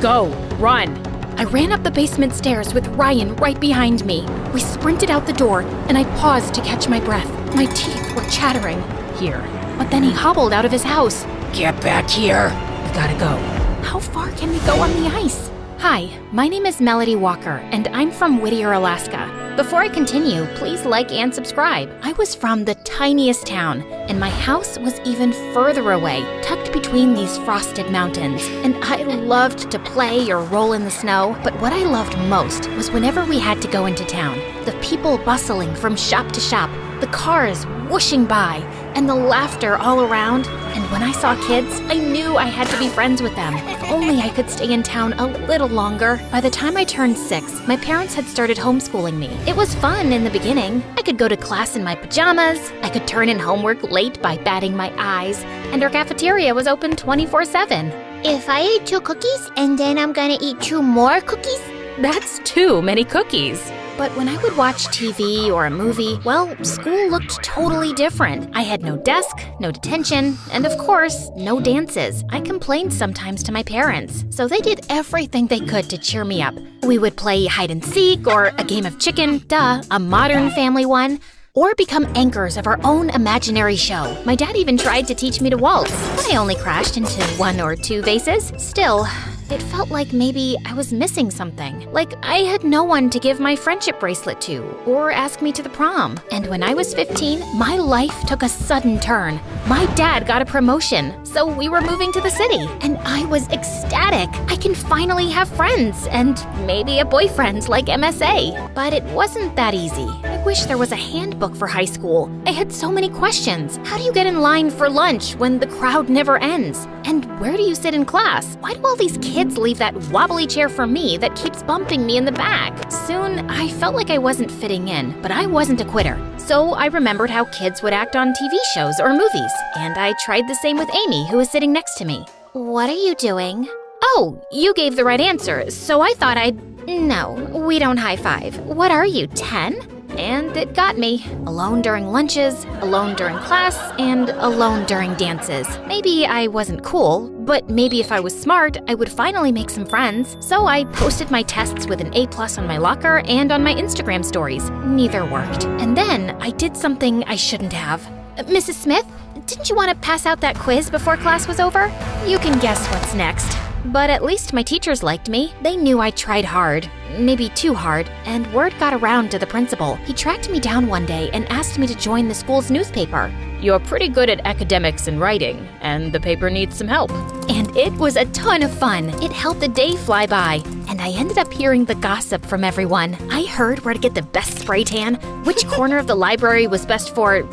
Go, run. I ran up the basement stairs with Ryan right behind me. We sprinted out the door, and I paused to catch my breath. My teeth were chattering. Here. But then he hobbled out of his house. Get back here. We gotta go. How far can we go on the ice? Hi, my name is Melody Walker, and I'm from Whittier, Alaska. Before I continue, please like and subscribe. I was from the tiniest town, and my house was even further away, tucked between these frosted mountains. And I loved to play or roll in the snow, but what I loved most was whenever we had to go into town. The people bustling from shop to shop, the cars whooshing by, and the laughter all around. And when I saw kids, I knew I had to be friends with them. If only I could stay in town a little longer. By the time I turned 6, my parents had started homeschooling me. It was fun in the beginning. I could go to class in my pajamas, I could turn in homework late by batting my eyes, and our cafeteria was open 24/7. If I ate 2 cookies and then I'm gonna eat 2 more cookies? That's too many cookies. But when I would watch TV or a movie, well, school looked totally different. I had no desk, no detention, and of course, no dances. I complained sometimes to my parents, so they did everything they could to cheer me up. We would play hide and seek or a game of chicken, a modern family one, or become anchors of our own imaginary show. My dad even tried to teach me to waltz, but I only crashed into 1 or 2 vases. Still, it felt like maybe I was missing something. Like I had no one to give my friendship bracelet to or ask me to the prom. And when I was 15, my life took a sudden turn. My dad got a promotion, so we were moving to the city. And I was ecstatic. I can finally have friends and maybe a boyfriend like MSA. But it wasn't that easy. I wish there was a handbook for high school. I had so many questions. How do you get in line for lunch when the crowd never ends? And where do you sit in class? Why do all these kids leave that wobbly chair for me that keeps bumping me in the back? Soon, I felt like I wasn't fitting in, but I wasn't a quitter. So I remembered how kids would act on TV shows or movies, and I tried the same with Amy, who was sitting next to me. What are you doing? Oh, you gave the right answer, so I thought I'd... No, we don't high five. What are you, 10? And it got me. Alone during lunches, alone during class, and alone during dances. Maybe I wasn't cool, but maybe if I was smart, I would finally make some friends. So I posted my tests with an A+ on my locker and on my Instagram stories. Neither worked. And then I did something I shouldn't have. Mrs. Smith, didn't you want to pass out that quiz before class was over? You can guess what's next. But at least my teachers liked me. They knew I tried hard, maybe too hard, and word got around to the principal. He tracked me down one day and asked me to join the school's newspaper. You're pretty good at academics and writing, and the paper needs some help. And it was a ton of fun. It helped the day fly by, and I ended up hearing the gossip from everyone. I heard where to get the best spray tan, which corner of the library was best for,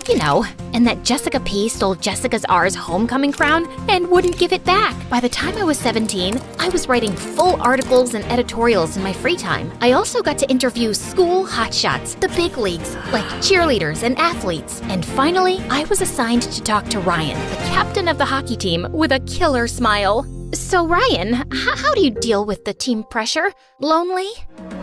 you know, and that Jessica P. stole Jessica's R's homecoming crown and wouldn't give it back. By the time I was 17, I was writing full articles and editorials in my free time. I also got to interview school hotshots, the big leagues, like cheerleaders and athletes. And finally, I was assigned to talk to Ryan, the captain of the hockey team, with a killer smile. So Ryan, how do you deal with the team pressure? Lonely?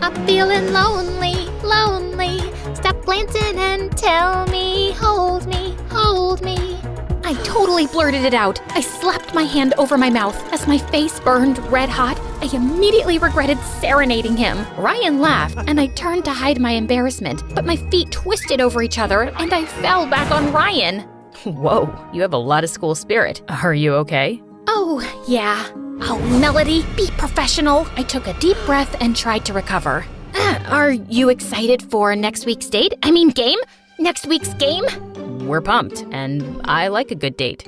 I'm feeling lonely, lonely. Stop glancing and tell me, hold me, hold me. I totally blurted it out. I slapped my hand over my mouth. As my face burned red hot, I immediately regretted serenading him. Ryan laughed, and I turned to hide my embarrassment, but my feet twisted over each other, and I fell back on Ryan. Whoa, you have a lot of school spirit. Are you okay? Oh, yeah. Oh, Melody, be professional. I took a deep breath and tried to recover. Are you excited for next week's date? Game? Next week's game? We're pumped, and I like a good date.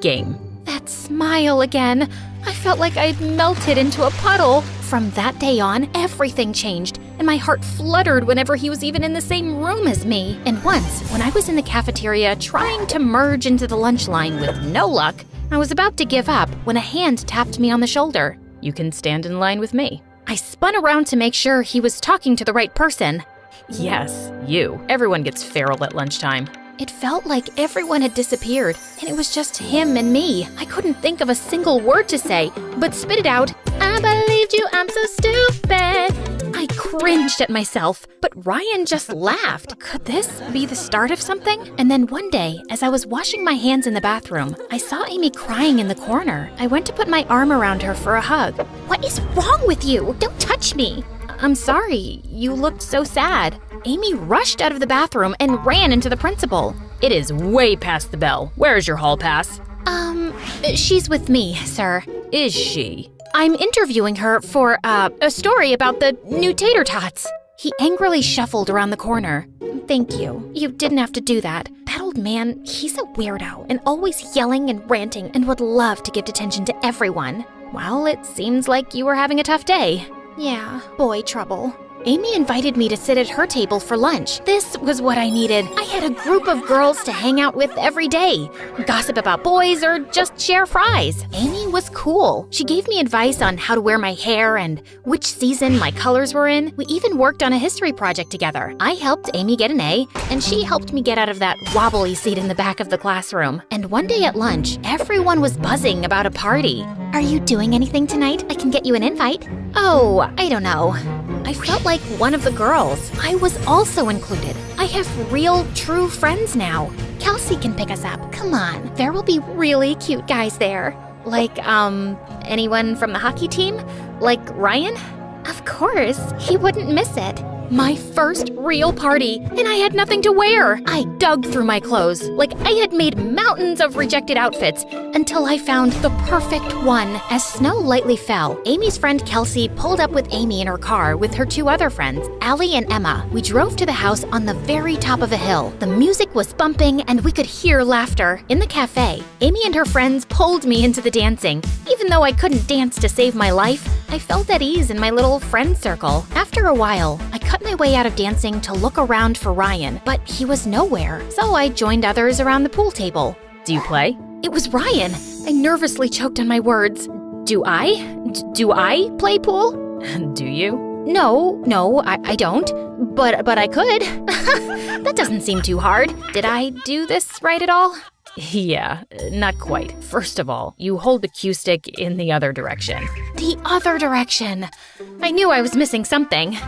Game. That smile again. I felt like I'd melted into a puddle. From that day on, everything changed, and my heart fluttered whenever he was even in the same room as me. And once, when I was in the cafeteria trying to merge into the lunch line with no luck, I was about to give up when a hand tapped me on the shoulder. You can stand in line with me. I spun around to make sure he was talking to the right person. Yes, you. Everyone gets feral at lunchtime. It felt like everyone had disappeared, and it was just him and me. I couldn't think of a single word to say, but spit it out. I believed you, I'm so stupid. I I cringed at myself, but Ryan just laughed. Could this be the start of something? And then one day, as I was washing my hands in the bathroom, I saw Amy crying in the corner. I went to put my arm around her for a hug. What is wrong with you? Don't touch me. I'm sorry, you looked so sad. Amy rushed out of the bathroom and ran into the principal. It is way past the bell. Where's your hall pass? She's with me, sir. Is she? I'm interviewing her for, a story about the new tater tots. He angrily shuffled around the corner. Thank you. You didn't have to do that. That old man, he's a weirdo and always yelling and ranting and would love to give attention to everyone. Well, it seems like you were having a tough day. Yeah, boy trouble. Amy invited me to sit at her table for lunch. This was what I needed. I had a group of girls to hang out with every day, gossip about boys, or just share fries. Amy was cool. She gave me advice on how to wear my hair and which season my colors were in. We even worked on a history project together. I helped Amy get an A, and she helped me get out of that wobbly seat in the back of the classroom. And one day at lunch, everyone was buzzing about a party. Are you doing anything tonight? I can get you an invite. Oh, I don't know. I felt like one of the girls. I was also included. I have real, true friends now. Kelsey can pick us up. Come on, there will be really cute guys there. Like, anyone from the hockey team? Like Ryan? Of course, he wouldn't miss it. My first real party, and I had nothing to wear. I dug through my clothes, like I had made mountains of rejected outfits, until I found the perfect one. As snow lightly fell, Amy's friend Kelsey pulled up with Amy in her car with her two other friends, Allie and Emma. We drove to the house on the very top of a hill. The music was bumping, and we could hear laughter. In the cafe, Amy and her friends pulled me into the dancing. Even though I couldn't dance to save my life, I felt at ease in my little friend circle. After a while, I cut my way out of dancing to look around for Ryan, but he was nowhere, so I joined others around the pool table. Do you play? It was Ryan. I nervously choked on my words. Do I play pool? Do you? No, I don't. But I could. That doesn't seem too hard. Did I do this right at all? Yeah, not quite. First of all, you hold the cue stick in the other direction. The other direction. I knew I was missing something.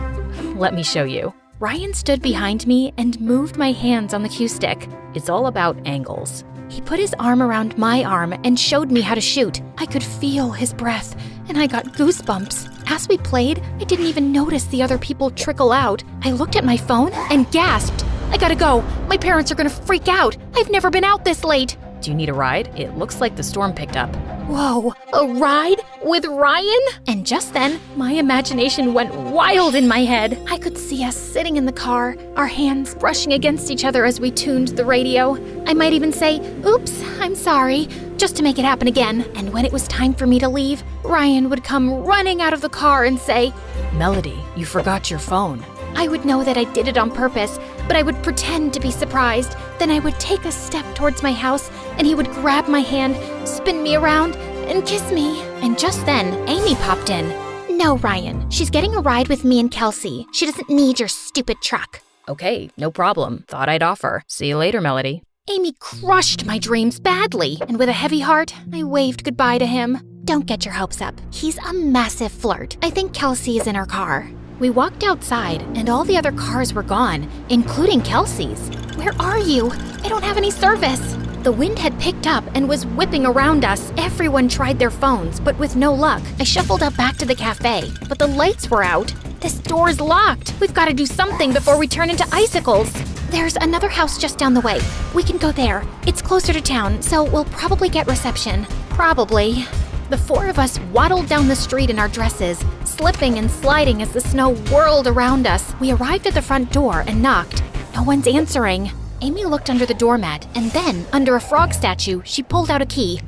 Let me show you. Ryan stood behind me and moved my hands on the cue stick. It's all about angles. He put his arm around my arm and showed me how to shoot. I could feel his breath, and I got goosebumps. As we played, I didn't even notice the other people trickle out. I looked at my phone and gasped. I gotta go. My parents are gonna freak out. I've never been out this late. Do you need a ride? It looks like the storm picked up. Whoa, a ride with Ryan? And just then, my imagination went wild in my head. I could see us sitting in the car, our hands brushing against each other as we tuned the radio. I might even say, "Oops, I'm sorry," just to make it happen again. And when it was time for me to leave, Ryan would come running out of the car and say, "Melody, you forgot your phone." I would know that I did it on purpose, but I would pretend to be surprised. Then I would take a step towards my house, and he would grab my hand, spin me around, and kiss me. And just then, Amy popped in. No, Ryan, she's getting a ride with me and Kelsey. She doesn't need your stupid truck. Okay, no problem. Thought I'd offer. See you later, Melody. Amy crushed my dreams badly, and with a heavy heart, I waved goodbye to him. Don't get your hopes up. He's a massive flirt. I think Kelsey is in her car. We walked outside, and all the other cars were gone, including Kelsey's. Where are you? I don't have any service. The wind had picked up and was whipping around us. Everyone tried their phones, but with no luck. I shuffled up back to the cafe, but the lights were out. This door's locked. We've got to do something before we turn into icicles. There's another house just down the way. We can go there. It's closer to town, so we'll probably get reception. Probably. The four of us waddled down the street in our dresses, slipping and sliding as the snow whirled around us. We arrived at the front door and knocked. No one's answering. Amy looked under the doormat, and then, under a frog statue, she pulled out a key.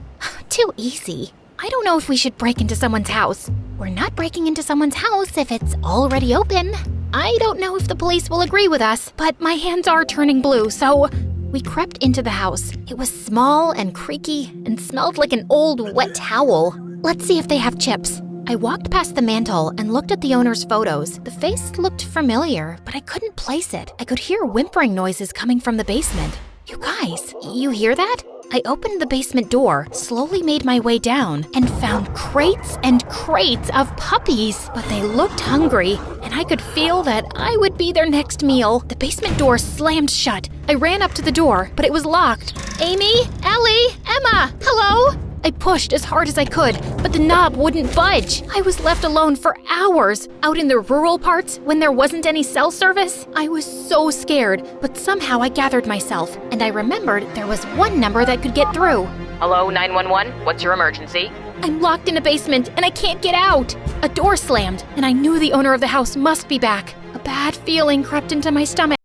Too easy. I don't know if we should break into someone's house. We're not breaking into someone's house if it's already open. I don't know if the police will agree with us, but my hands are turning blue, so... We crept into the house. It was small and creaky and smelled like an old wet towel. Let's see if they have chips. I walked past the mantel and looked at the owner's photos. The face looked familiar, but I couldn't place it. I could hear whimpering noises coming from the basement. You guys, you hear that? I opened the basement door, slowly made my way down, and found crates and crates of puppies. But they looked hungry, and I could feel that I would be their next meal. The basement door slammed shut. I ran up to the door, but it was locked. Amy? Ellie? Emma? Hello? I pushed as hard as I could, but the knob wouldn't budge. I was left alone for hours, out in the rural parts when there wasn't any cell service. I was so scared, but somehow I gathered myself, and I remembered there was one number that could get through. Hello, 911? What's your emergency? I'm locked in a basement, and I can't get out. A door slammed, and I knew the owner of the house must be back. A bad feeling crept into my stomach.